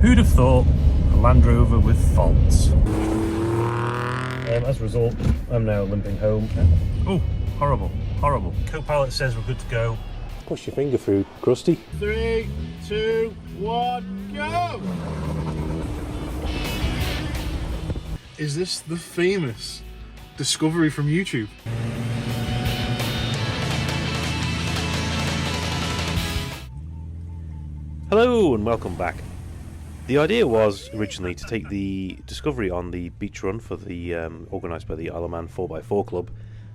Who'd have thought a Land Rover with faults? As a result, I'm now limping home. Oh, horrible, horrible. Co-pilot says we're good to go. Push your finger through, crusty. 3, 2, 1, go! Is this the famous discovery from YouTube? Hello and welcome back. The idea was originally to take the Discovery on the beach run for the organised by the Isle of Man 4x4 Club.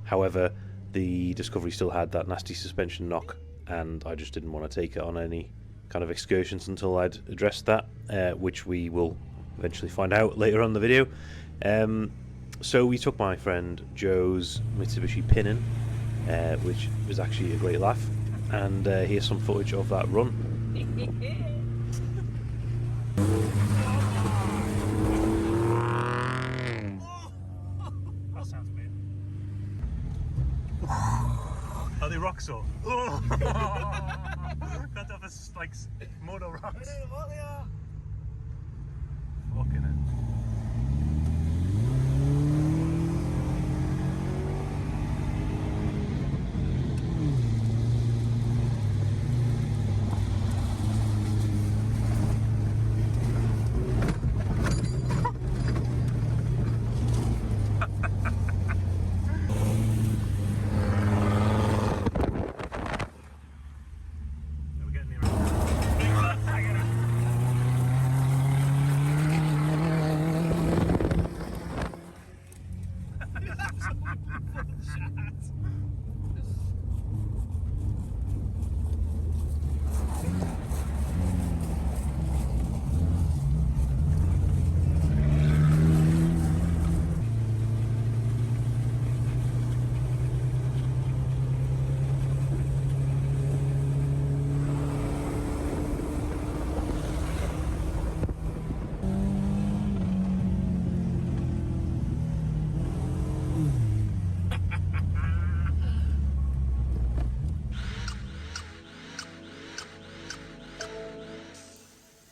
However, the Discovery still had that nasty suspension knock, and I just didn't want to take it on any kind of excursions until I'd addressed that, which we will eventually find out later on in the video. So we took my friend Joe's Mitsubishi Pinin, which was actually a great laugh, and here's some footage of that run. That sounds weird. Are they rock salt? Oh! Got off as like motor rocks. I don't know what they are. Fucking it.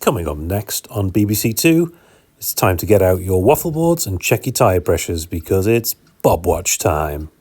Coming up next on BBC Two, it's time to get out your waffle boards and check your tyre pressures because it's Bob Watch time.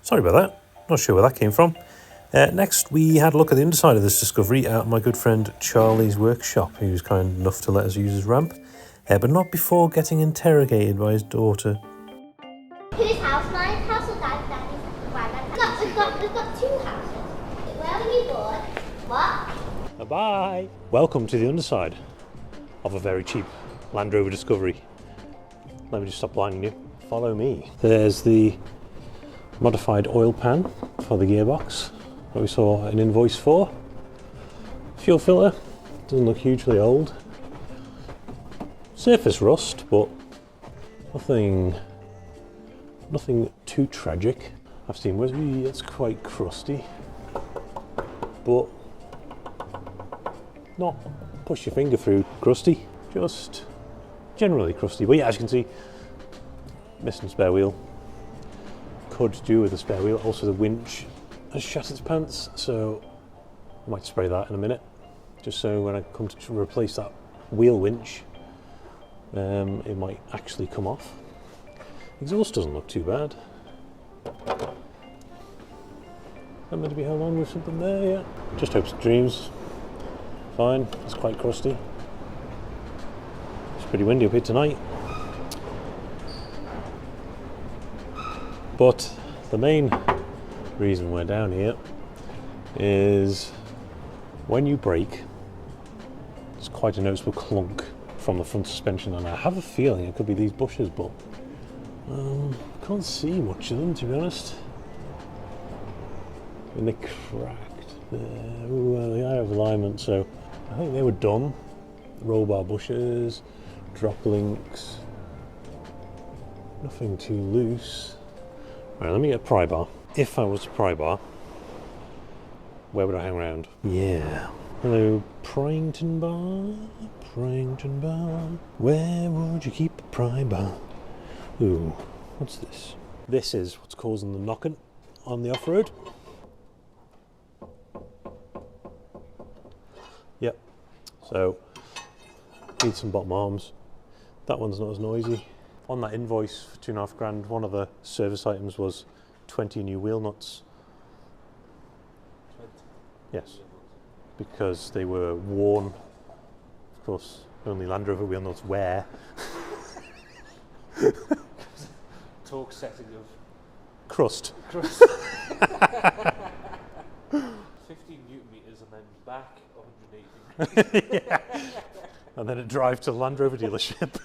Sorry about that, not sure where that came from. Next we had a look at the underside of this Discovery at my good friend Charlie's workshop. He was kind enough to let us use his ramp, but not before getting interrogated by his daughter. Whose house? My house or Dad's? We've got two houses. Where were you born? What? Bye! Welcome to the underside of a very cheap Land Rover Discovery. Let me just stop blinding you. Follow me. There's the modified oil pan for the gearbox that we saw an invoice for. Fuel filter doesn't look hugely old. Surface rust, but nothing too tragic. I've seen it's quite crusty, but not push your finger through crusty, just generally crusty. But yeah, as you can see, missing spare wheel. Could do with a spare wheel. Also the winch has shat its pants, so I might spray that in a minute, just so when I come to replace that wheel winch, it might actually come off. Exhaust doesn't look too bad. I'm meant to be held on with something there, yeah. Just hopes and dreams. Fine, it's quite crusty. It's pretty windy up here tonight. But the main reason we're down here is when you brake, it's quite a noticeable clunk from the front suspension, and I have a feeling it could be these bushes, but can't see much of them, to be honest. And they're cracked there. Ooh, they have alignment, so I think they were done. Roll bar bushes, drop links, nothing too loose. Right, let me get a pry bar. If I was a pry bar, where would I hang around? Yeah. Hello, Pryington Bar. Pryington Bar. Where would you keep a pry bar? Ooh, what's this? This is what's causing the knocking on the off-road. Yep. So, need some bottom arms. That one's not as noisy. On that invoice for £2.5 grand, one of the service items was 20 new wheel nuts. 20? Yes, because they were worn. Of course, only Land Rover wheel nuts wear. Torque setting of Crust. 15 newton meters and then back 180 degrees. Yeah. And then a drive to the Land Rover dealership.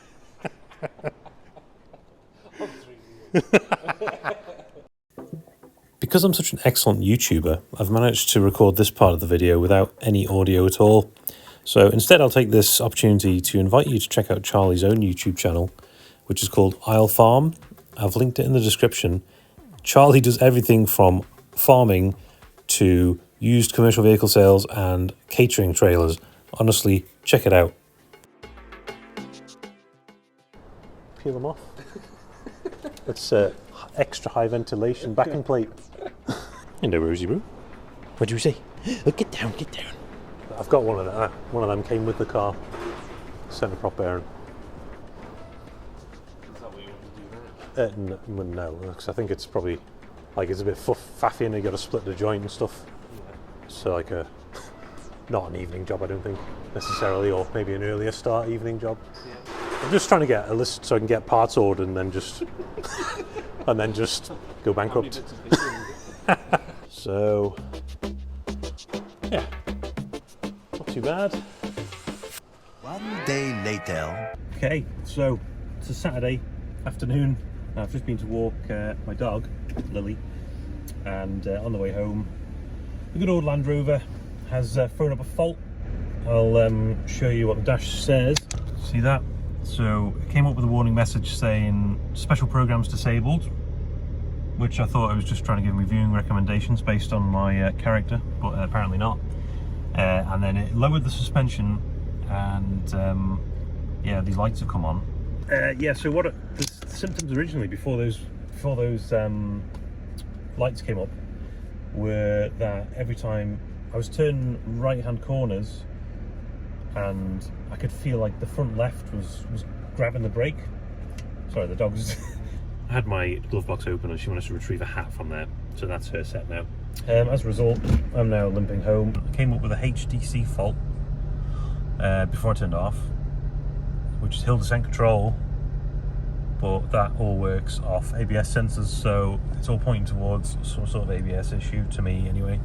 On 3 wheels. Because I'm such an excellent YouTuber, I've managed to record this part of the video without any audio at all. So instead I'll take this opportunity to invite you to check out Charlie's own YouTube channel, which is called Isle Farm. I've linked it in the description. Charlie does everything from farming to used commercial vehicle sales and catering trailers. Honestly, check it out. Peel them off. It's extra high ventilation backing plate. Hello, Rosie Boo. What do you say? Oh, get down, get down. I've got one of them. One of them came with the car. Centre prop bearing. Is that what you want to do now? No, because I think it's probably like it's a bit faffy and you got to split the joint and stuff. Yeah. So like not an evening job, I don't think necessarily, or maybe an earlier start evening job. Yeah. I'm just trying to get a list so I can get parts ordered and then just go bankrupt. How many bits of paper? So yeah, not too bad. One day later. Okay, so it's a Saturday afternoon. I've just been to walk my dog, Lily, and on the way home, the good old Land Rover has thrown up a fault. I'll show you what the dash says. See that? So it came up with a warning message saying special programs disabled, which I thought it was just trying to give me viewing recommendations based on my character, but apparently not. And then it lowered the suspension, and yeah, these lights have come on. Yeah, so what the symptoms originally before those lights came up were that every time I was turning right-hand corners, and I could feel like the front left was grabbing the brake. Sorry, the dog's. I had my glove box open and she wanted to retrieve a hat from there, so that's her set now. As a result, I'm now limping home. I came up with a HDC fault before I turned off, which is hill descent control, but that all works off ABS sensors, so it's all pointing towards some sort of ABS issue to me anyway.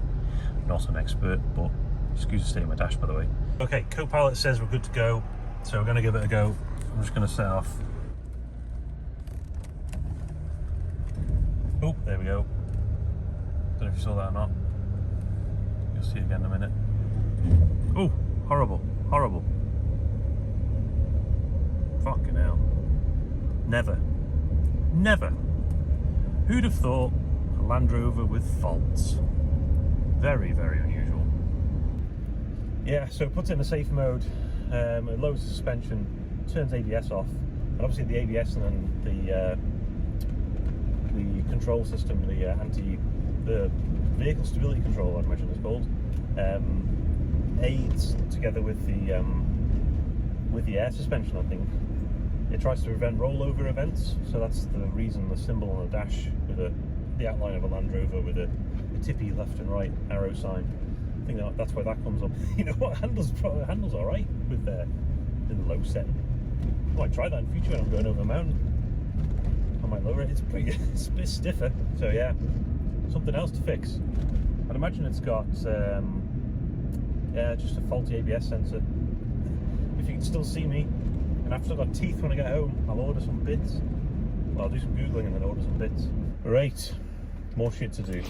I'm not an expert, but excuse the state of my dash, by the way. Okay, Copilot says we're good to go, so we're going to give it a go. I'm just going to set off. Oh, there we go. Don't know if you saw that or not. You'll see it again in a minute. Oh, horrible, horrible. Fucking hell. Never. Who'd have thought a Land Rover with faults? Very, very unusual. Yeah, so it puts it in a safe mode, it lowers the suspension, turns ABS off, and obviously the ABS and then the control system, the vehicle stability control, I'd imagine it's called, aids together with the air suspension, I think. It tries to prevent rollover events, so that's the reason the symbol on the dash with the outline of a Land Rover with a tippy left and right arrow sign. I think that's why that comes up. You know what, handles all right with in the low setting. I might try that in future when I'm going over a mountain. I might lower it. It's a bit stiffer. So yeah, something else to fix. I'd imagine it's got yeah, just a faulty ABS sensor. If you can still see me, and I've still got teeth when I get home, I'll order some bits. Well, I'll do some Googling and then order some bits. Right, more shit to do.